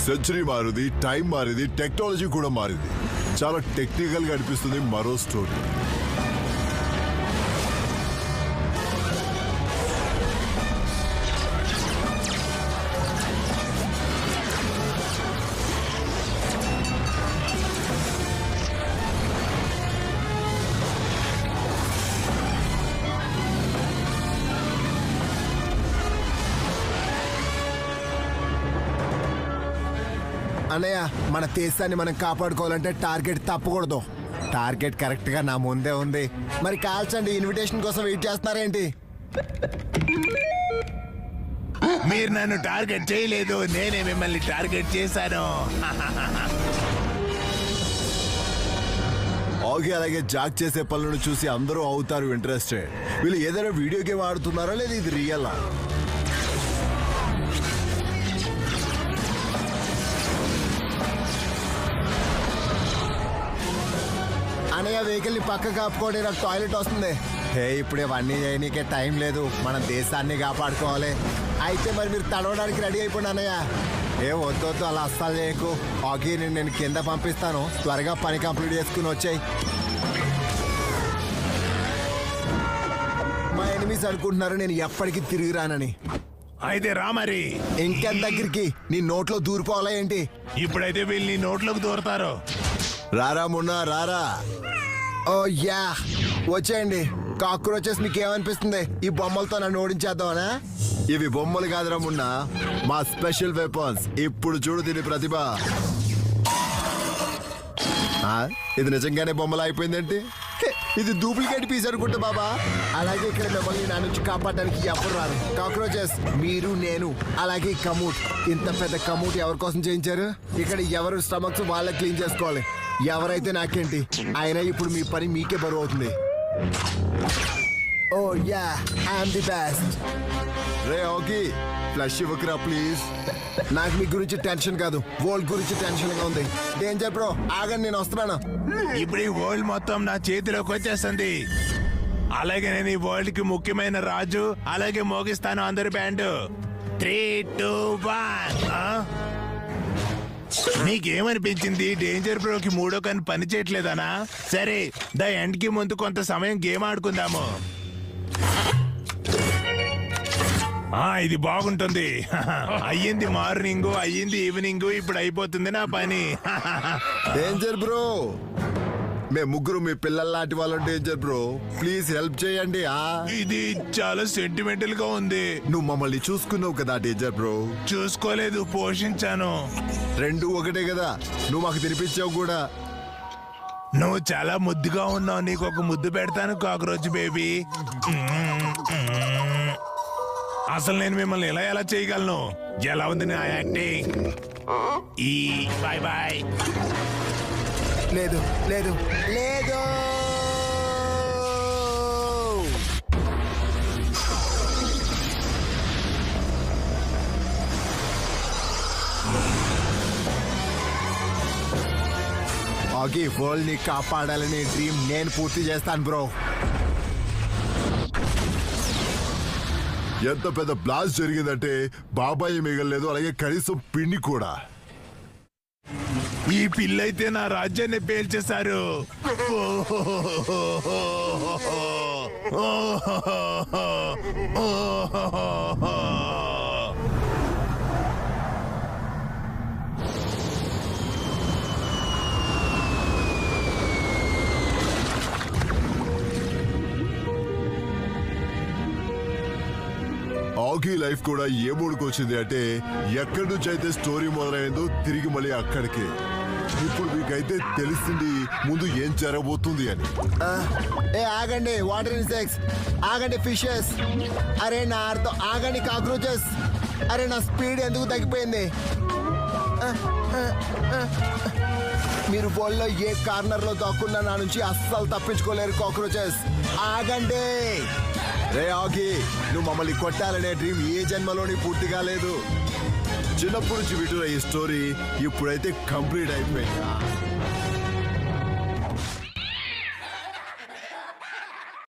Century మారింది, time మారింది, technology కూడా మారింది. చాలా టెక్నికల్ గా అనిపిస్తుంది మరో స్టోరీ. అన్నయ్య, మన దేశాన్ని మనం కాపాడుకోవాలంటే టార్గెట్ తప్పకూడదు. టార్గెట్ కరెక్ట్ గా నా ముందే ఉంది. మరి కాల్చండి. ఇన్విటేషన్ కోసం వెయిట్ చేస్తున్నారేంటి? మీరు నన్ను టార్గెట్ చేయలేదు, నేనే మిమ్మల్ని టార్గెట్ చేశాను. ఆగి అలాగే జాక్ చేసే పనులను చూసి అందరూ అవుతారు ఇంట్రెస్టెడ్. వీళ్ళు ఏదైనా వీడియో గేమ్ ఆడుతున్నారా లేదా ఇది రియలా? అన్నయ్య, వెహికల్ ని పక్క కాపుకోండి, నాకు టాయిలెట్ వస్తుంది. హే, ఇప్పుడు ఇవన్నీ చేయనీకే టైం లేదు. మన దేశాన్ని కాపాడుకోవాలి. అయితే మరి మీరు తడవడానికి రెడీ అయిపోండి అన్నయ్య. ఏ వద్దు, అలా అస్సలు చేయకు. ఆగి, నేను కింద పంపిస్తాను. త్వరగా పని కంప్లీట్ చేసుకుని వచ్చాయి. మా ఎనిమిస్ అనుకుంటున్నారు నేను ఎప్పటికీ తిరిగి రానని. అయితే రా మరి. ఇంకెంత దగ్గరికి? నీ నోట్లో దూరిపోవాలా ఏంటి? ఇప్పుడైతే వీళ్ళు నీ నోట్లోకి దూరతారు. రారా మున్నా, రారా. ఓ యా, వచ్చేయండి. కాక్రోచెస్ మీకు ఏమనిపిస్తుంది? ఈ బొమ్మలతో నన్ను ఓడించేద్దామనా? ఇవి బొమ్మలు కాదురా మున్నా, మా స్పెషల్ వెపన్స్. ఇప్పుడు చూడు దీని ప్రతిభ. ఇది నిజంగానే బొమ్మలు అయిపోయిందేంటి? ఇది డూప్లికేట్ పీస్ అనుకుంటా బాబా. అలాగే ఇక్కడ మిమ్మల్ని నా నుంచి కాపాడడానికి ఎవరు రారు. కాక్రోచెస్ మీరు, నేను, అలాగే కమూట్. ఇంత పెద్ద కమూట్ ఎవరి కోసం చేయించారు? ఇక్కడ ఎవరు స్టమక్స్ వాళ్ళే క్లీన్ చేసుకోవాలి. ఎవరైతే నాకేంటి, అయినా ఇప్పుడు మీ పని మీకే బరువు అవుతుంది. Oh yeah, I'm the best. రే ఓకే, ఫ్లష్ ఇవ్వకురా ప్లీజ్. నాకు మీ గురించి టెన్షన్ కాదు, వరల్డ్ గురించి టెన్షన్ గా ఉంది. డేంజర్ బ్రో, ఆగండి, నేను వస్తున్నాను. ఇప్పుడు ఈ వరల్డ్ మొత్తం నా చేతిలోకి వచ్చేస్తుంది. అలాగే నేను ఈ వరల్డ్ కి ముఖ్యమైన రాజు. అలాగే మోగిస్తాను అందరి బ్యాండ్. 3, 2, 1. నీకేమనిపించింది? డేంజర్ బ్రోకి మూడో కన్ను పని చేయట్లేదనా? సరే, ద ఎండ్ కి ముందు కొంత సమయం గేమ్ ఆడుకుందాము. ఇది బాగుంటుంది. అయ్యింది మార్నింగ్, అయ్యింది ఈవినింగ్, ఇప్పుడు అయిపోతుంది నా పని. డేంజర్ బ్రో, మేము ముగ్గురు మీ పిల్లల లాంటి వాళ్ళం. డేంజర్ బ్రో, ప్లీజ్ హెల్ప్ చేయండి. ఇది చాలా సెంటిమెంటల్ గా ఉంది. నువ్వు మమ్మల్ని చూసుకున్నావు కదా డేంజర్ బ్రో. చూసుకోలేదు, పోషించాను. రెండు ఒకటే కదా, నువ్వు మాకు తినిపించావు కూడా. నువ్వు చాలా ముద్దుగా ఉన్నావు. నీకు ఒక ముద్దు పెడతాను కాక్రోచ్ బేబీ. అసలు నేను మిమ్మల్ని ఎలా చేయగలను? ఎలా ఉంది నా యాక్టింగ్? Bye bye. లేదు లేదు లేదు. ఆగి, వరల్డ్ ని కాపాడాలని డ్రీమ్ నేను పూర్తి చేస్తాను బ్రో. ఎంత పెద్ద బ్లాస్ట్ జరిగిందంటే బాబాయి మిగలలేదు, అలాగే కనీసం పిండి కూడా. ఈ పిల్లైతే నా రాజ్యాన్ని పేల్చేశారు. ఆగి లైఫ్ కూడా ఏ మూడుకు వచ్చింది అంటే, ఎక్కడి నుంచి అయితే స్టోరీ మొదలైందో తిరిగి మళ్ళీ అక్కడికే. ఇప్పుడు మీకైతే తెలిసింది ముందు ఏం జరగబోతుంది అని. ఆగండి వాటర్ ఇన్సెక్ట్స్, ఆగండి ఫిషెస్, అరే నా అర్థం ఆగండి కాక్రోచెస్. అరే నా స్పీడ్ ఎందుకు తగ్గిపోయింది? మీరు వరల్డ్లో ఏ కార్నర్ లో దాక్కున్నా నా నుంచి అస్సలు తప్పించుకోలేరు కాక్రోచెస్. ఆగండి. రే ఆగి, నువ్వు మమ్మల్ని కొట్టాలనే డ్రీమ్ ఏ జన్మలోని పూర్తి కాలేదు. చిన్నప్పటి నుంచి వింటున్న ఈ స్టోరీ ఇప్పుడైతే కంప్లీట్ అయిపోయింది.